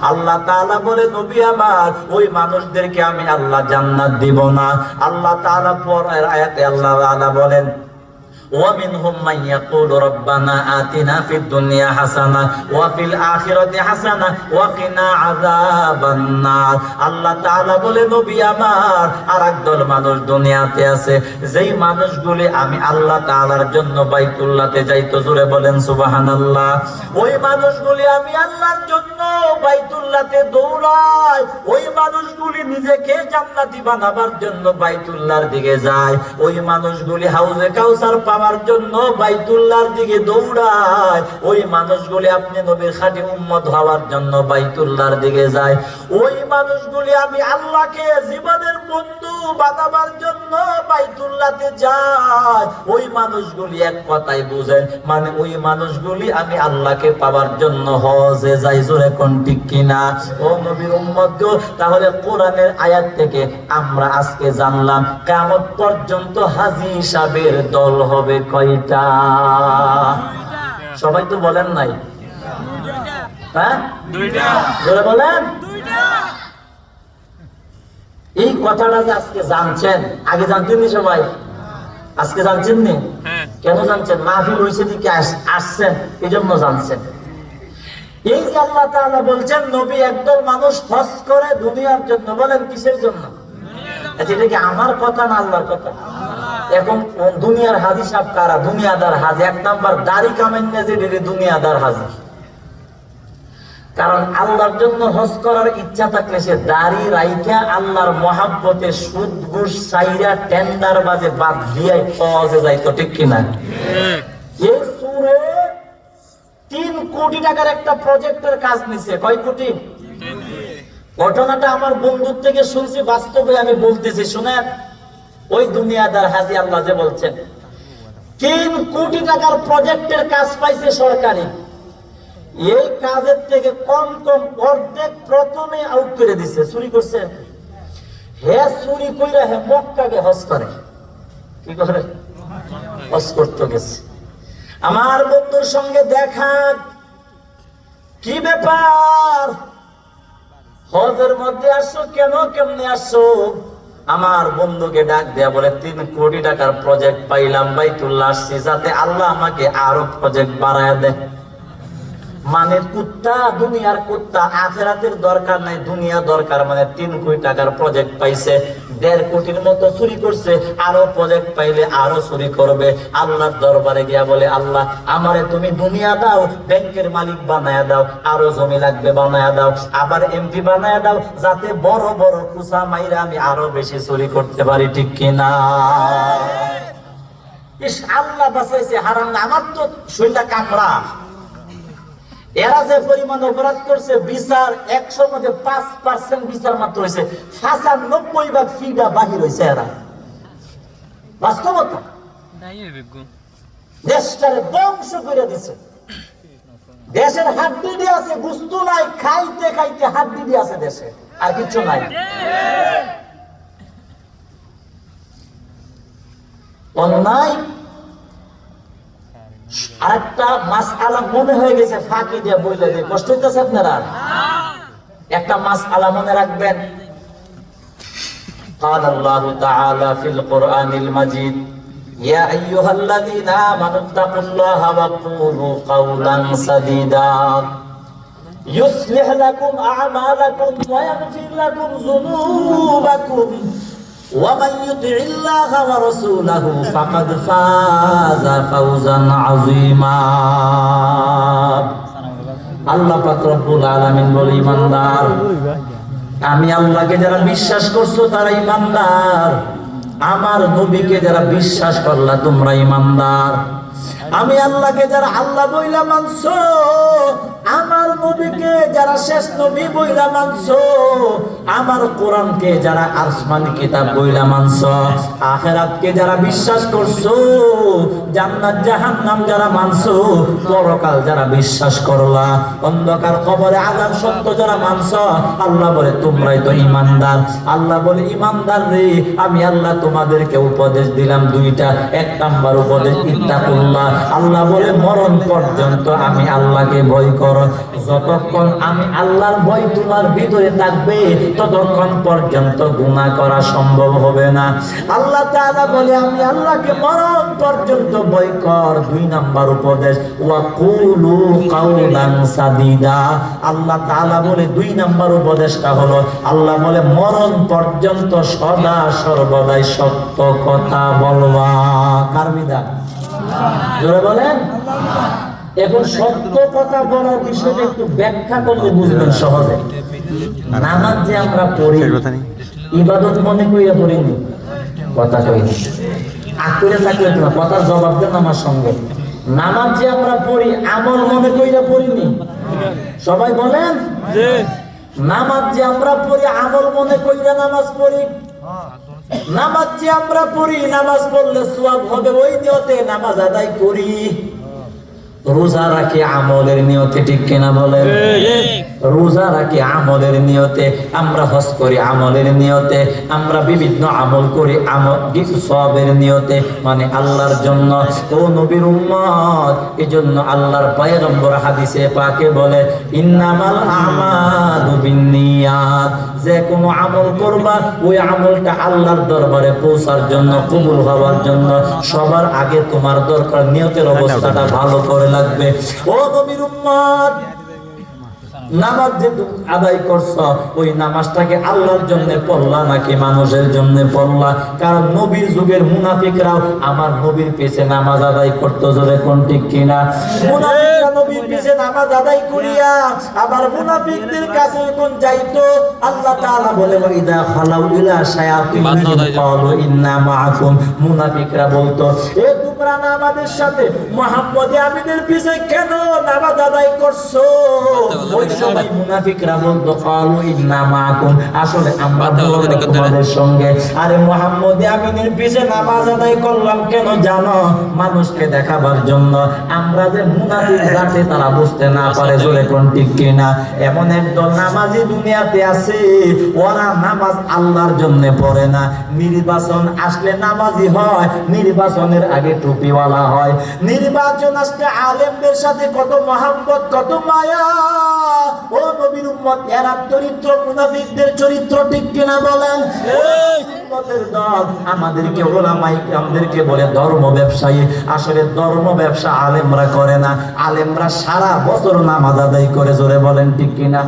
আল্লাহ তাআলা বলে নবী আমার ওই মানুষদেরকে আমি আল্লাহ জান্নাত দিব না। আল্লাহ তাআলা পরের আয়াতে আল্লাহ তাআলা বলেন ومنهم من يقول ربنا آتنا في الدنيا حسنة وفي الآخرة حسنة وقنا عذاب النار। আল্লাহ তাআলা বলে নবী আমার আরেক দল মানুষ দুনিয়াতে আছে যেই মানুষগুলি আমি আল্লাহ তাআলার জন্য বাইতুল্লাহতে যাইতো, জোরে বলেন সুবহানাল্লাহ। ওই মানুষগুলি আমি আল্লাহর জন্য বাইতুল্লাহতে দৌড়ায়, ওই মানুষগুলি নিজেকে জান্নাতি বানাবার জন্য বাইতুল্লাহর দিকে যায়, ওই মানুষগুলি হাউজে কাউসার পাওয়ার জন্য বাইতুল্লাহর দিকে দৌড়ায়, ওই মানুষগুলি আপনি নবীর খাঁটি উম্মত হওয়ার জন্য বাইতুল্লাহর দিকে যায়, ওই মানুষগুলি আমি আল্লাহকে জীবনের বন্ধু বানাবার জন্য বাইতুল্লাহতে যায়, ওই মানুষগুলি এক কথায় বুঝেন মানে ওই মানুষগুলি আমি আল্লাহকে পাওয়ার জন্য হজে যাই, জোরে কোন ঠিক কিনা ও নবীর উম্মত গো। তাহলে কোরআনের আয়াত থেকে আমরা আজকে জানলাম কিয়ামত পর্যন্ত হাজী সাহেবের দল হবে কয়টা? সবাই তো বলেন নাই, হ্যাঁ দুইটা, জোরে বলেন দুইটা। এই কথাটা যে আজকে জানছেন, আগে জানতেন নি সবাই? আজকে জানছেন নি? কেন জানছেন? মাহফিল হইছে দিকে আসছেন এই জন্য জানছেন। এই যে আল্লাহ তাআলা বলছেন নবী একদল মানুষ হজ করে দুনিয়ার জন্য, বলেন কিসের জন্য? এটা কি আমার কথা না আল্লাহর কথা? এখন দুনিয়ার হাজি সাহেব কারা? দুনিয়াদার হাজি। এক নাম্বার দাড়ি কামেন না যে দুনিয়াদার হাজি। কারণ আল্লাহর জন্য হজ করার ইচ্ছা থাকলে সে দাড়ি রাইখা আল্লাহর মহাব্বতে সুদ ঘুষ চাইরা টেন্ডার বাজে বাদ দিয়ে হজে যাইতো, ঠিক কিনা? এই সুরে 3 কোটি টাকার একটা প্রজেক্টের কাজ নিছে। কয় কোটি? ঘটনাটা আমার বন্ধুর থেকে শুনছি, বাস্তবে আমি বলতেছি শুনেন। ওই দুনিয়াদার হাজি আল্লাহ যে বলছেন 3 কোটি টাকার প্রজেক্টের কাজ পাইছে সরকারি, এই কাজের থেকে কম কম অর্ধেক প্রথমে আউট করে দিছে, চুরি করছে। হে চুরি কইরা হে মক্কাকে হজ করে, কি করে? হজ করতে গেছে। আমার বন্ধুর সঙ্গে দেখা, কি ব্যাপার হজের মধ্যে আসছো কেন, কেমনে আসছো? আমার বন্ধুকে ডাক দেয়া বলে 3 কোটি টাকার প্রজেক্ট পাইলাম, বাইতুল্লাহ আসছি যাতে আল্লাহ আমাকে আরো প্রজেক্ট বাড়ায় দেয়। মানে কুত্তা, দুনিয়ার কুত্তা, আখিরাতের দরকার নাই, দুনিয়া দরকার। মানে 3 কোটি টাকার প্রজেক্ট পাইছে, 1.5 কোটির মতো চুরি করছে, আরো প্রজেক্ট পাইলে আরো চুরি করবে। আল্লাহর দরবারে গিয়া বলে আল্লাহ আমারে তুমি দুনিয়া দাও, ব্যাংকের মালিক বানায়া দাও, আরো জমি লাগবে বানায়া দাও, আবার এমপি বানায়া দাও, যাতে বড় বড় কুসা মাইরা আমি আরো বেশি চুরি করতে পারি, ঠিক কিনা? ইস আল্লাহ বাঁচাইছে, হারাম না। আমার তো শরীরটা কামড়া। এরা যে পরিমাণ অপরাধ করছে, বিচার 100 মধ্যে 5% বিচার মাত্র হয়েছে, 95% ফিডা বাহির হয়েছে। এরা বাস্তবতা দেশটারে ধ্বংস করে দিছে। দেশের হাড্ডি দিয়ে আছে, গুস্তু নাই, খাইতে খাইতে হাড্ডি দিয়ে আছে দেশে, আর কিছু নাই। অন্যায় আরেকটা মাসআলা মনে হয়ে গেছে, ফাঁকি দিয়ে বইলে দিয়ে কষ্ট হইতেছে আপনারা। একটা মাসআলা মনে রাখবেন, قال الله تعالى في القرآن المجيد يا أيها الذين آمنوا اتقوا الله وقولوا قولا سديدا يصلح لكم أعمالكم ويغفر لكم ذنوبكم ومن يطع الله ورسوله فقد فاز فوزا عظيما। আল্লাহ পাক রব্বুল আলামিন বলে ঈমানদার, আমি আল্লাহকে যারা বিশ্বাস করছো তারা ঈমানদার, আমার নবীকে যারা বিশ্বাস করলা তোমরা ঈমানদার। আমি আল্লাহকে যারা আল্লাহ বইলা মানছো, আমার নবীকে যারা শেষ নবী বইলা মানছো, আমার কোরআনকে যারা আসমানি কিতাব বইলা মানছো, আখিরাতকে যারা বিশ্বাস করছো, জান্নাত জাহান্নাম যারা মানছো, পরকাল যারা বিশ্বাস করলা, অন্ধকার কবরে আযাব সত্য যারা মানছো, আল্লাহ বলে তোমরাই তো ঈমানদার। আল্লাহ বলে ঈমানদার রে, আমি আল্লাহ তোমাদেরকে উপদেশ দিলাম 2টা। 1 নাম্বার উপদেশ ইত্তাকুল্লাহ। আল্লাহ বলে মরণ পর্যন্ত আমি আল্লাহকে ভয় করো। যতক্ষণ আমি আমি আল্লাহর ভয় তোমার ভিতরে থাকবে ততক্ষণ পর্যন্ত গুনাহ করা সম্ভব হবে না। আল্লাহ তাআলা বলে আমি আল্লাহকে মরণ পর্যন্ত ভয় কর। 2 নাম্বার উপদেশ ওয়া কুলু কাওলান সাদিদা। আল্লাহ তাআলা বলে 2 নাম্বার উপদেশটা হলো আল্লাহ বলে মরণ পর্যন্ত সদা সর্বদাই সত্য কথা বলবা। কার বিধান? জোরে বলেন। এখন সত্য কথা বলার বিষয়টা একটু ব্যাখ্যা করলে বুঝবেন সহজে। নামাজ যে আমরা পড়ি ইবাদত মনে কইরা পড়িনি, কথা কইনি আকুরে থাকলে না, কথার জবাব দেন আমার সঙ্গে। নামাজ যে আমরা পড়ি আমল মনে কইরা পড়িনি, সবাই বলেন। নামাজ যে আমরা পড়ি আমল মনে কইরা নামাজ পড়ি। নামাজ যে আমরা পড়ি নামাজ পড়লে সওয়াব হবে ওই নিয়তে নামাজ আদায় করি। রোজা রাখি আমলের নিয়তে, ঠিক কিনা বলেন? রোজা রাখি আমলের নিয়তে, আমরা হজ করি আমলের নিয়তে, আমরা বিভিন্ন আমল করি আমল সওয়াবের নিয়তে, মানে আল্লাহর জন্য। ও নবীর উম্মত, এজন্য আল্লাহর পয়গম্বর হাদিসে পাকে বলে ইন্নামাল আমালু বিন্নিয়াত, যে কোনো আমল করবা ওই আমলটা আল্লাহর দরবারে পৌঁছার জন্য, কবুল হওয়ার জন্য সবার আগে তোমার দরকার নিয়তের অবস্থাটা ভালো করে লাগবে। ও নবীর উম্মত, নামাজ যে আদায় করছ ওই নামাজটাকে আল্লাহর জন্য পড়লা নাকি মানুষের জন্য পড়লা? কারণ নবীর যুগের মুনাফিকরাও আমার নবীর পেছে নামাজ আদায় করতো, জোরে কোন ঠিক কিনা? মুনাফিকরা নবীর পেছে নামাজ আদায় করিয়া আবার মুনাফিকদের কাছে কোন যাইতো, আল্লাহ তাআলা বলে ওয়াইদা খালাউ ইলা শায়াতিনহিম ক্বালু ইন্না মাআকুম। মুনাফিকরা বলতো এ তোমরা না আমাদের সাথে মুহাম্মদে আমিনের পিছে কেন নামাজ আদায় করছো? ওই সবাই মুনাফিকরা বলতো ক্বালু ইন্না মাআকুম, আসলে আমরা তোমাদের সঙ্গে। আরে মুহাম্মদে আমিনের পিছে নামাজ আদায় করলাম কেন জানো? মানুষকে দেখাবার জন্য। আমরা যে মুনাফিক যাতে তারা বুঝতে না পারে, জোরে কোন ঠিক কিনা? এমন একদল নামাজি দুনিয়াতে আছে, ওরা নামাজ আল্লাহর জন্য পড়ে না, নির্বাচন আসলে নামাজি হয়, নির্বাচনের আগে টুপিওয়ালা হয়। নির্বাচন আসলে আলেমদের সাথে কত মহব্বত, কত মায়া। ও নবীর উম্মত, এরা চরিত্র মুনাফিকদের চরিত্র, ঠিক কিনা বলেন? উম্মতের দল আমাদেরকে ওলামায়ে কেরামদেরকে বলে ধর্ম ব্যবসায়ী। আসলে ধর্ম ব্যবসা আলেমরা করে না, আলেমরা সারা বছর নামাজ আদায় করে, জোরে বলেন ঠিক কিনা?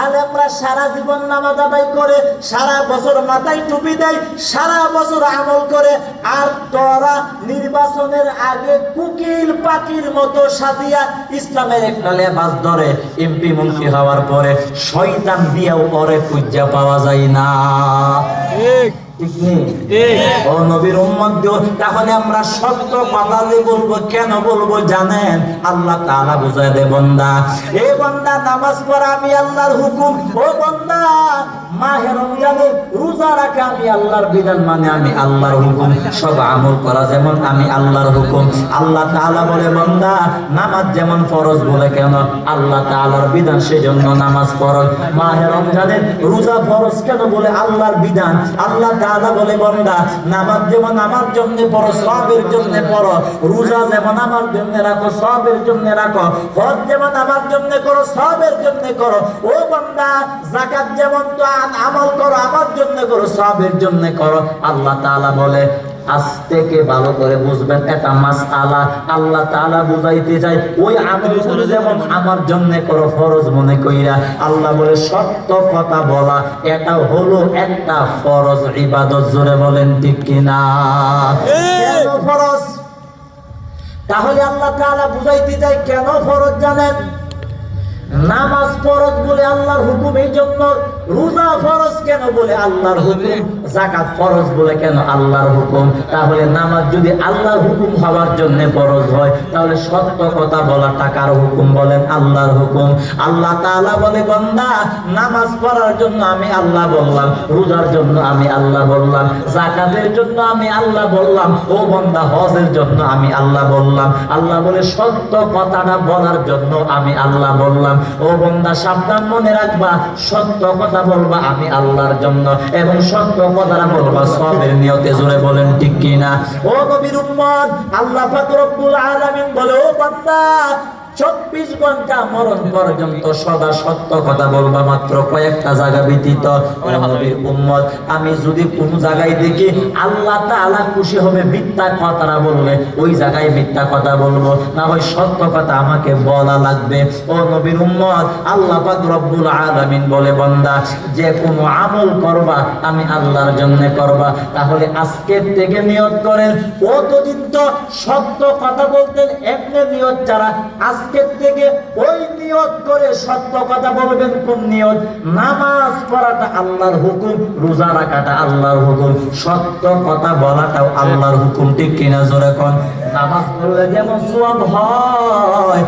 আলেমরা সারা জীবন নামাজ আদায় করে, সারা বছর মাথায় টুপি দেয়, সারা বছর আমল করে। আর তোরা নির্বাচনের আগে কুকিল পাখির মতো সাজিয়া ইসলামের একটা লেবাস ধরে, এমপি মন্ত্রী হওয়ার পরে শয়তান দিয়েও পরে খুঁজা পাওয়া যায় না। ও নবীর উম্মত, তাহলে আমরা সত্য কথা যে বলবো, কেন বলবো জানেন? আল্লাহ তাআলা বুঝায় দে বান্দা, এ বান্দা নামাজ পড়া আমি আল্লাহর হুকুম। ও বান্দা মাহে রমজানে রোজা রাখা আমি আল্লাহর বিধান, মানে আমি আল্লাহর হুকুম। সব আমল করা যেমন আমি আল্লাহর হুকুম। আল্লাহ তাআলা বলে বান্দা নামাজ যেমন ফরজ বলে কেন? আল্লাহ তাআলার বিধান, সেজন্য নামাজ ফরজ। মাহে রমজানে রোজা ফরজ কেন বলে? আল্লাহর বিধান। আল্লাহ তাআলা বলে বান্দা নামাজ যেমন আমার জন্য পড়ো, সওয়াবের জন্য পড়ো। রোজা যেমন আমার জন্য রাখো, সওয়াবের জন্য রাখো। হজ যেমন আমার জন্য করো, সওয়াবের জন্য করো। ও বান্দা যাকাত যেমন তো আমল করো, আমার জন্য করো, সওয়াবের জন্য করো। আল্লাহ তাআলা বলে, আজ থেকে ভালো করে বুঝবেন, এটা মাসআলা। আল্লাহ তাআলা বুঝাইতে চাই ওই আমলগুলো যেমন আমার জন্য করো, ফরজ মনে কইরা। আল্লাহ বলে সত্য কথা বলা এটা হলো একটা ফরজ ইবাদত, জোরে বলেন ঠিক কিনা? কেন ফরজ? তাহলে আল্লাহ তাআলা বুঝাইতে চাই কেন ফরজ জানেন? নামাজ ফরজ বলে আল্লাহর হুকুম, এই জন্য। রোজা ফরজ কেন বলে? আল্লাহর হুকুম। যাকাত ফরজ বলে কেন? আল্লাহর হুকুম। তাহলে নামাজ যদি আল্লাহর হুকুম হওয়ার জন্য ফরজ হয়, তাহলে সত্য কথা বলাটা কার হুকুম বলেন? আল্লাহর হুকুম। আল্লাহ তাআলা বলে বান্দা নামাজ পড়ার জন্য আমি আল্লাহ বললাম, রোজার জন্য আমি আল্লাহ বললাম, যাকাতের জন্য আমি আল্লাহ বললাম, ও বান্দা হজের জন্য আমি আল্লাহ বললাম। আল্লাহ বলে সত্য কথাটা বলার জন্য আমি আল্লাহ বললাম। ও বান্দা সাবধান, মনে রাখবা সত্য কথা বলবা আমি আল্লাহর জন্য, এবং সত্য কথাটা বলবা সওয়াবের নিয়তে, জোরে বলেন ঠিক কিনা? ও নবীর উম্মত, আল্লাহ পাক রব্বুল আলামিন বলে ও বান্দা 24 ঘন্টা মরণ পর্যন্ত সদা সত্য কথা বলবা, মাত্র কয়েকটা জায়গা ব্যতীত। ও নবীর উম্মত, আমি যদি কোন জায়গায় দেখি আল্লাহ তাআলা খুশি হবে মিথ্যা কথাটা বললে, ওই জায়গায় মিথ্যা কথা বলবো, না হয় সত্য কথা আমাকে বলা লাগবে। ও নবীর উম্মত, আল্লাহ পাক রব্বুল আলামিন বলে, বান্দা যে কোনো আমল করবা আমি আল্লাহর জন্য করবা। তাহলে আজকের থেকে নিয়ত করেন, কতদিন তো সত্য কথা বলতেন এমনি নিয়ত ছাড়া, আজকের থেকে ওই নিয়ত করে সত্য কথা বলবেন। কোন নিয়ত? নামাজ পড়াটা আল্লাহর হুকুম, রোজা রাখাটা আল্লাহর হুকুম, সত্য কথা বলাটাও আল্লাহর হুকুম, ঠিক কিনা জোরে কোন? নামাজ পড়লে যেমন সওয়াব হয়,